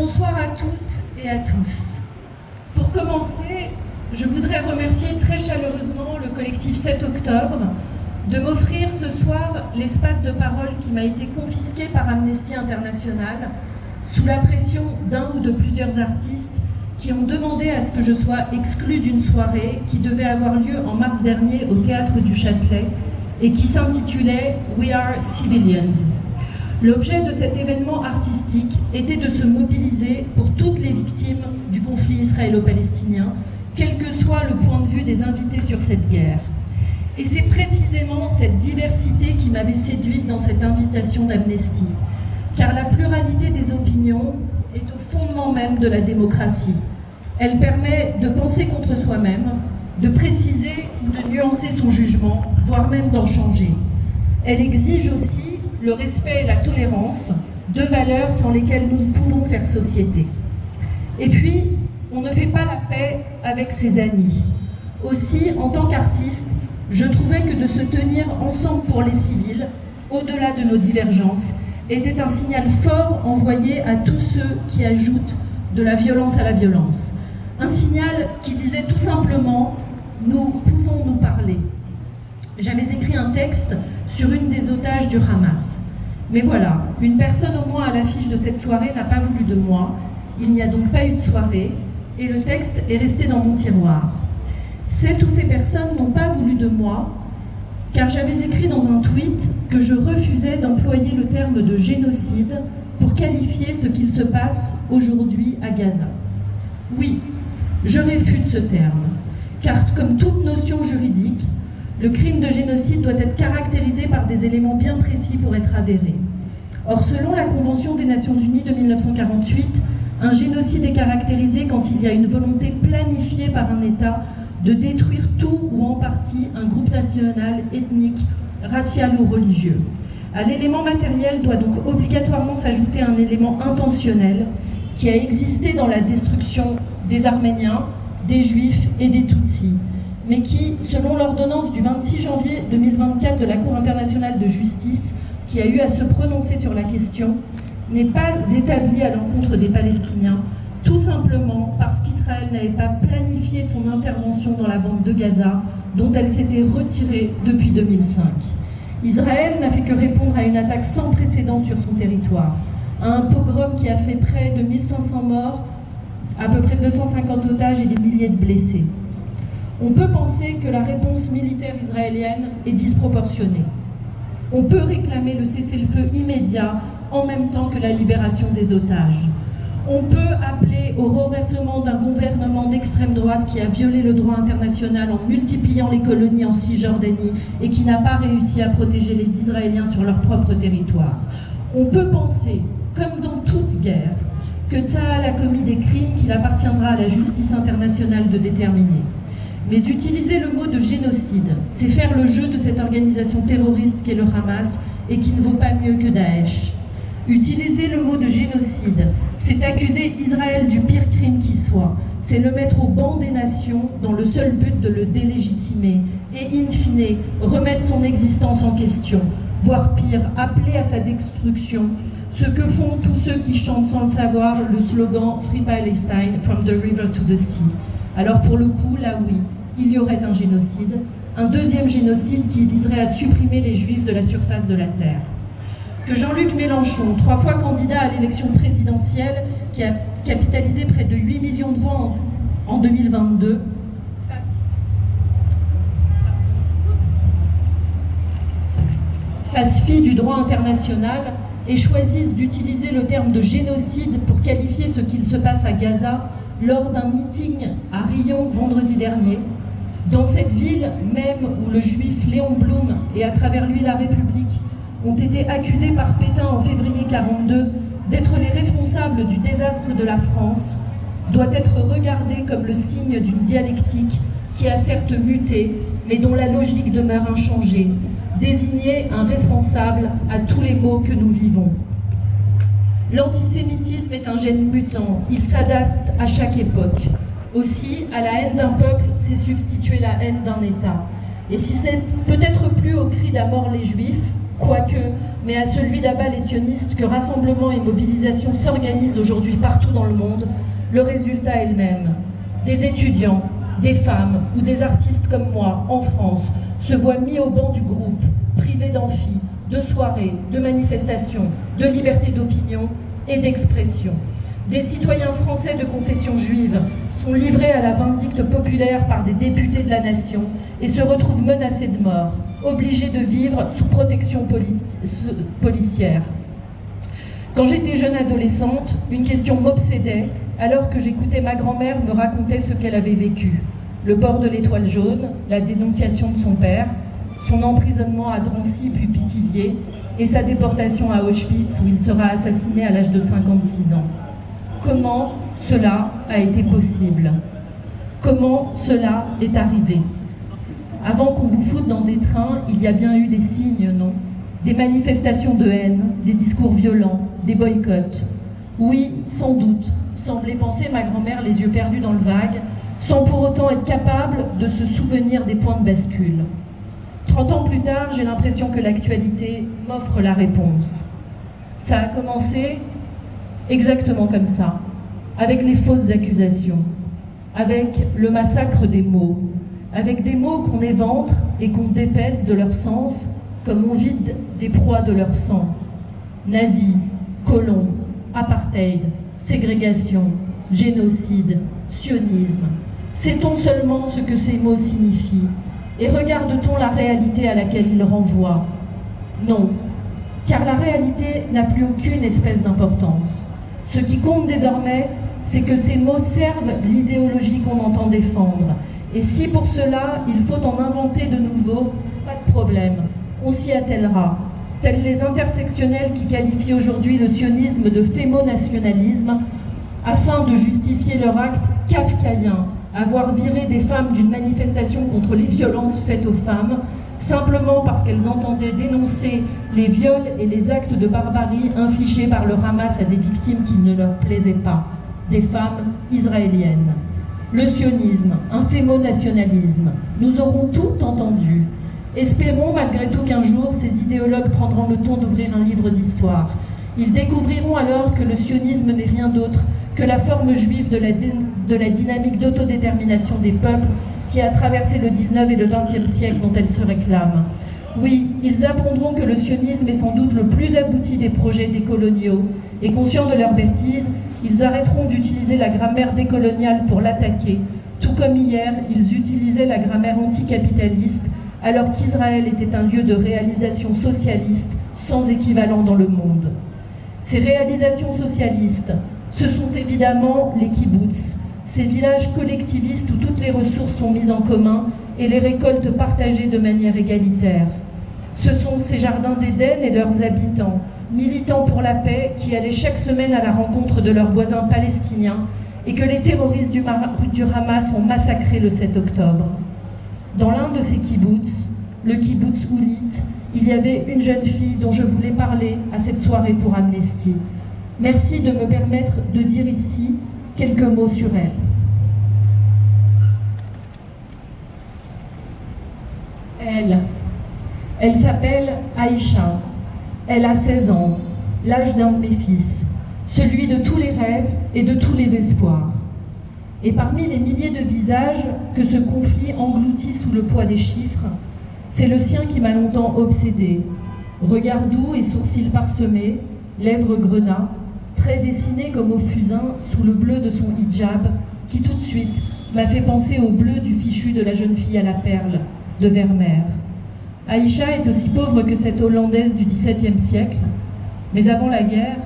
Bonsoir à toutes et à tous. Pour commencer, je voudrais remercier très chaleureusement le collectif 7 octobre de m'offrir ce soir l'espace de parole qui m'a été confisqué par Amnesty International sous la pression d'un ou de plusieurs artistes qui ont demandé à ce que je sois exclue d'une soirée qui devait avoir lieu en mars dernier au Théâtre du Châtelet et qui s'intitulait « We are Civilians ». L'objet de cet événement artistique était de se mobiliser pour toutes les victimes du conflit israélo-palestinien, quel que soit le point de vue des invités sur cette guerre. Et c'est précisément cette diversité qui m'avait séduite dans cette invitation d'Amnesty, car la pluralité des opinions est au fondement même de la démocratie. Elle permet de penser contre soi-même, de préciser ou de nuancer son jugement, voire même d'en changer. Elle exige aussi le respect et la tolérance, deux valeurs sans lesquelles nous ne pouvons faire société. Et puis, on ne fait pas la paix avec ses amis. Aussi, en tant qu'artiste, je trouvais que de se tenir ensemble pour les civils, au-delà de nos divergences, était un signal fort envoyé à tous ceux qui ajoutent de la violence à la violence. Un signal qui disait tout simplement « nous pouvons nous parler ». J'avais écrit un texte sur une des otages du Hamas. Mais voilà, une personne au moins à l'affiche de cette soirée n'a pas voulu de moi. Il n'y a donc pas eu de soirée et le texte est resté dans mon tiroir. Cette ou ces personnes n'ont pas voulu de moi car j'avais écrit dans un tweet que je refusais d'employer le terme de génocide pour qualifier ce qu'il se passe aujourd'hui à Gaza. Oui, je réfute ce terme, car comme toute notion juridique, le crime de génocide doit être caractérisé par des éléments bien précis pour être avéré. Or, selon la Convention des Nations Unies de 1948, un génocide est caractérisé quand il y a une volonté planifiée par un État de détruire tout ou en partie un groupe national, ethnique, racial ou religieux. À l'élément matériel doit donc obligatoirement s'ajouter un élément intentionnel qui a existé dans la destruction des Arméniens, des Juifs et des Tutsis, mais qui, selon l'ordonnance du 26 janvier 2024 de la Cour internationale de justice, qui a eu à se prononcer sur la question, n'est pas établi à l'encontre des Palestiniens, tout simplement parce qu'Israël n'avait pas planifié son intervention dans la bande de Gaza, dont elle s'était retirée depuis 2005. Israël n'a fait que répondre à une attaque sans précédent sur son territoire, à un pogrom qui a fait près de 1500 morts, à peu près 250 otages et des milliers de blessés. On peut penser que la réponse militaire israélienne est disproportionnée. On peut réclamer le cessez-le-feu immédiat en même temps que la libération des otages. On peut appeler au renversement d'un gouvernement d'extrême droite qui a violé le droit international en multipliant les colonies en Cisjordanie et qui n'a pas réussi à protéger les Israéliens sur leur propre territoire. On peut penser, comme dans toute guerre, que Tsahal a commis des crimes qu'il appartiendra à la justice internationale de déterminer. Mais utiliser le mot de génocide, c'est faire le jeu de cette organisation terroriste qu'est le Hamas et qui ne vaut pas mieux que Daesh. Utiliser le mot de génocide, c'est accuser Israël du pire crime qui soit, c'est le mettre au banc des nations dans le seul but de le délégitimer et, in fine, remettre son existence en question, voire pire, appeler à sa destruction, ce que font tous ceux qui chantent sans le savoir le slogan « Free Palestine, from the river to the sea ». Alors pour le coup, là oui, il y aurait un génocide, un deuxième génocide qui viserait à supprimer les Juifs de la surface de la Terre. Que Jean-Luc Mélenchon, 3 fois candidat à l'élection présidentielle, qui a capitalisé près de 8 millions de voix en 2022, fasse fi du droit international et choisisse d'utiliser le terme de génocide pour qualifier ce qu'il se passe à Gaza lors d'un meeting à Rion vendredi dernier, dans cette ville même où le juif Léon Blum et à travers lui la République ont été accusés par Pétain en février 1942 d'être les responsables du désastre de la France, doit être regardé comme le signe d'une dialectique qui a certes muté, mais dont la logique demeure inchangée, désigner un responsable à tous les maux que nous vivons. L'antisémitisme est un gène mutant, il s'adapte à chaque époque. Aussi, à la haine d'un peuple, s'est substituée la haine d'un État. Et si ce n'est peut-être plus au cri d'à mort les Juifs, quoique mais à celui d'abat les sionistes que rassemblements et mobilisations s'organisent aujourd'hui partout dans le monde, le résultat est le même. Des étudiants, des femmes ou des artistes comme moi, en France, se voient mis au banc du groupe, privés d'amphi, de soirées, de manifestations, de liberté d'opinion et d'expression. Des citoyens français de confession juive sont livrés à la vindicte populaire par des députés de la nation et se retrouvent menacés de mort, obligés de vivre sous protection policière. Quand j'étais jeune adolescente, une question m'obsédait alors que j'écoutais ma grand-mère me raconter ce qu'elle avait vécu. Le port de l'étoile jaune, la dénonciation de son père, son emprisonnement à Drancy puis Pithiviers et sa déportation à Auschwitz où il sera assassiné à l'âge de 56 ans. Comment cela a été possible? Comment cela est arrivé? Avant qu'on vous foute dans des trains, il y a bien eu des signes, non? Des manifestations de haine, des discours violents, des boycotts. Oui, sans doute, semblait penser ma grand-mère les yeux perdus dans le vague, sans pour autant être capable de se souvenir des points de bascule. 30 ans plus tard, j'ai l'impression que l'actualité m'offre la réponse. Ça a commencé exactement comme ça, avec les fausses accusations, avec le massacre des mots, avec des mots qu'on éventre et qu'on dépaisse de leur sens, comme on vide des proies de leur sang. Nazis, colons, apartheid, ségrégation, génocide, sionisme. Sait-on seulement ce que ces mots signifient? Et regarde-t-on la réalité à laquelle ils renvoient? Non, car la réalité n'a plus aucune espèce d'importance. Ce qui compte désormais, c'est que ces mots servent l'idéologie qu'on entend défendre. Et si pour cela, il faut en inventer de nouveaux, pas de problème, on s'y attellera. Tels les intersectionnels qui qualifient aujourd'hui le sionisme de fémonationalisme, afin de justifier leur acte kafkaïen, avoir viré des femmes d'une manifestation contre les violences faites aux femmes, simplement parce qu'elles entendaient dénoncer les viols et les actes de barbarie infligés par le Hamas à des victimes qui ne leur plaisaient pas, des femmes israéliennes. Le sionisme, un fémonationalisme, nous aurons tout entendu. Espérons malgré tout qu'un jour, ces idéologues prendront le temps d'ouvrir un livre d'histoire. Ils découvriront alors que le sionisme n'est rien d'autre que la forme juive de la dynamique d'autodétermination des peuples qui a traversé le 19 et le 20e siècle dont elle se réclame. Oui, ils apprendront que le sionisme est sans doute le plus abouti des projets décoloniaux, et conscients de leur bêtise, ils arrêteront d'utiliser la grammaire décoloniale pour l'attaquer, tout comme hier, ils utilisaient la grammaire anticapitaliste, alors qu'Israël était un lieu de réalisation socialiste sans équivalent dans le monde. Ces réalisations socialistes, ce sont évidemment les kibbutz, ces villages collectivistes où toutes les ressources sont mises en commun et les récoltes partagées de manière égalitaire. Ce sont ces jardins d'Éden et leurs habitants, militants pour la paix, qui allaient chaque semaine à la rencontre de leurs voisins palestiniens et que les terroristes du Hamas ont massacrés le 7 octobre. Dans l'un de ces kibbutz, le kibbutz Oulit, il y avait une jeune fille dont je voulais parler à cette soirée pour Amnesty. Merci de me permettre de dire ici quelques mots sur elle. Elle s'appelle Aïcha. Elle a 16 ans, l'âge d'un de mes fils, celui de tous les rêves et de tous les espoirs. Et parmi les milliers de visages que ce conflit engloutit sous le poids des chiffres, c'est le sien qui m'a longtemps obsédé. Regard doux et sourcils parsemés, lèvres grenats, traits dessinés comme au fusain sous le bleu de son hijab, qui tout de suite m'a fait penser au bleu du fichu de la jeune fille à la perle, de Vermeer. Aïcha est aussi pauvre que cette Hollandaise du XVIIe siècle, mais avant la guerre,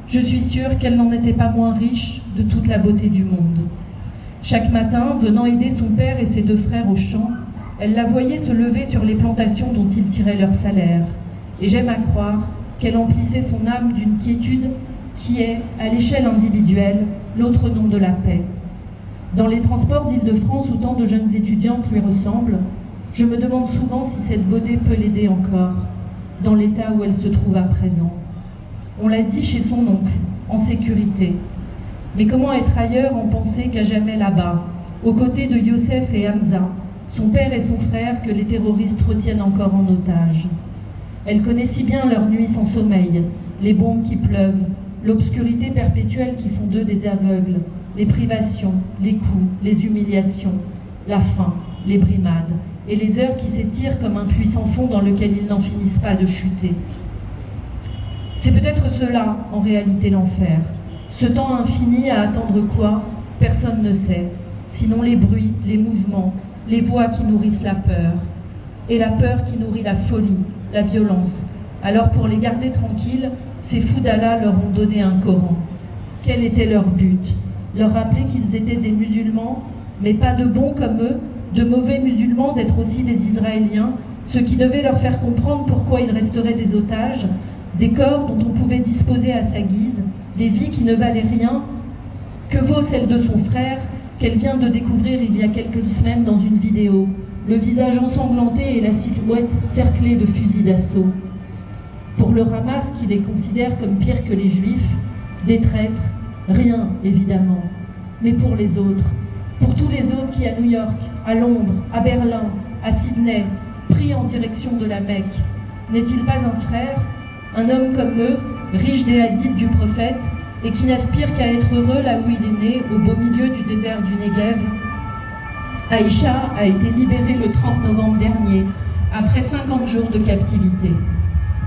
je suis sûre qu'elle n'en était pas moins riche de toute la beauté du monde. Chaque matin, venant aider son père et ses 2 frères au champ, elle la voyait se lever sur les plantations dont ils tiraient leur salaire. Et j'aime à croire qu'elle emplissait son âme d'une quiétude qui est, à l'échelle individuelle, l'autre nom de la paix. Dans les transports d'Île-de-France où tant de jeunes étudiantes lui ressemblent, je me demande souvent si cette beauté peut l'aider encore, dans l'état où elle se trouve à présent. On l'a dit chez son oncle, en sécurité. Mais comment être ailleurs en pensée qu'à jamais là-bas, aux côtés de Youssef et Hamza, son père et son frère que les terroristes retiennent encore en otage? Elle connaît si bien leurs nuits sans sommeil, les bombes qui pleuvent, l'obscurité perpétuelle qui font d'eux des aveugles, les privations, les coups, les humiliations, la faim, les brimades, et les heures qui s'étirent comme un puissant fond dans lequel ils n'en finissent pas de chuter. C'est peut-être cela, en réalité, l'enfer. Ce temps infini à attendre quoi? Personne ne sait, sinon les bruits, les mouvements, les voix qui nourrissent la peur, et la peur qui nourrit la folie, la violence. Alors pour les garder tranquilles, ces fous d'Allah leur ont donné un Coran. Quel était leur but? Leur rappeler qu'ils étaient des musulmans, mais pas de bons comme eux, de mauvais musulmans, d'être aussi des Israéliens, ce qui devait leur faire comprendre pourquoi ils resteraient des otages, des corps dont on pouvait disposer à sa guise, des vies qui ne valaient rien. Que vaut celle de son frère, qu'elle vient de découvrir il y a quelques semaines dans une vidéo, le visage ensanglanté et la silhouette cerclée de fusils d'assaut. Pour le Hamas, qui les considère comme pires que les Juifs, des traîtres, rien évidemment. Mais pour les autres, pour tous les autres qui à New York, à Londres, à Berlin, à Sydney, prient en direction de la Mecque, n'est-il pas un frère, un homme comme eux, riche des hadiths du prophète, et qui n'aspire qu'à être heureux là où il est né, au beau milieu du désert du Negev? Aïcha a été libérée le 30 novembre dernier, après 50 jours de captivité.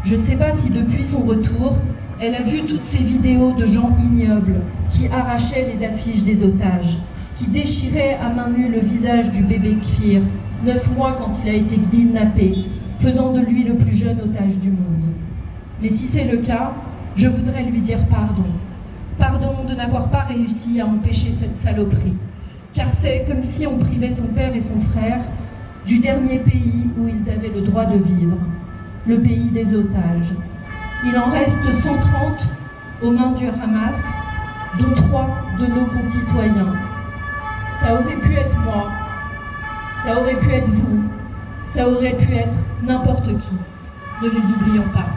Je ne sais pas si depuis son retour, elle a vu toutes ces vidéos de gens ignobles qui arrachaient les affiches des otages, qui déchiraient à main nue le visage du bébé Kfir, 9 mois quand il a été kidnappé, faisant de lui le plus jeune otage du monde. Mais si c'est le cas, je voudrais lui dire pardon. Pardon de n'avoir pas réussi à empêcher cette saloperie. Car c'est comme si on privait son père et son frère du dernier pays où ils avaient le droit de vivre, le pays des otages. Il en reste 130 aux mains du Hamas, dont 3 de nos concitoyens. Ça aurait pu être moi, ça aurait pu être vous, ça aurait pu être n'importe qui. Ne les oublions pas.